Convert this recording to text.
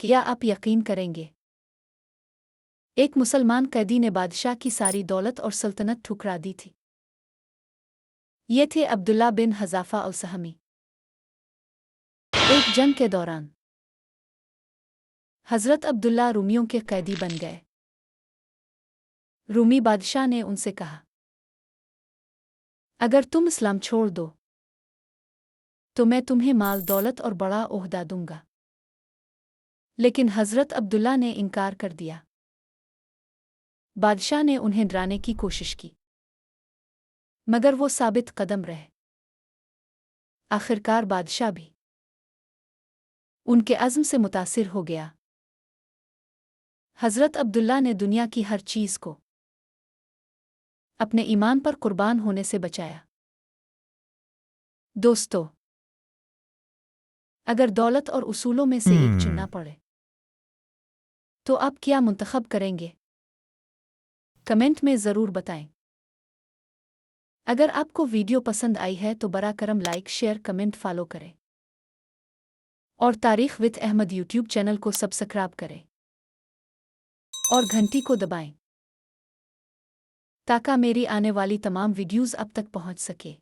کیا آپ یقین کریں گے؟ ایک مسلمان قیدی نے بادشاہ کی ساری دولت اور سلطنت ٹھکرا دی تھی۔ یہ تھے عبداللہ بن حذافہ السہمی۔ ایک جنگ کے دوران حضرت عبداللہ رومیوں کے قیدی بن گئے۔ رومی بادشاہ نے ان سے کہا، اگر تم اسلام چھوڑ دو تو میں تمہیں مال دولت اور بڑا عہدہ دوں گا۔ لیکن حضرت عبداللہ نے انکار کر دیا۔ بادشاہ نے انہیں ڈرانے کی کوشش کی، مگر وہ ثابت قدم رہے۔ آخرکار بادشاہ بھی ان کے عزم سے متاثر ہو گیا۔ حضرت عبداللہ نے دنیا کی ہر چیز کو اپنے ایمان پر قربان ہونے سے بچایا۔ دوستو، اگر دولت اور اصولوں میں سے ایک چننا پڑے تو آپ کیا منتخب کریں گے؟ کمنٹ میں ضرور بتائیں۔ اگر آپ کو ویڈیو پسند آئی ہے تو براہ کرم لائک، شیئر، کمنٹ، فالو کریں اور تاریخ وتھ احمد یوٹیوب چینل کو سبسکرائب کریں اور گھنٹی کو دبائیں تاکہ میری آنے والی تمام ویڈیوز اب تک پہنچ سکے۔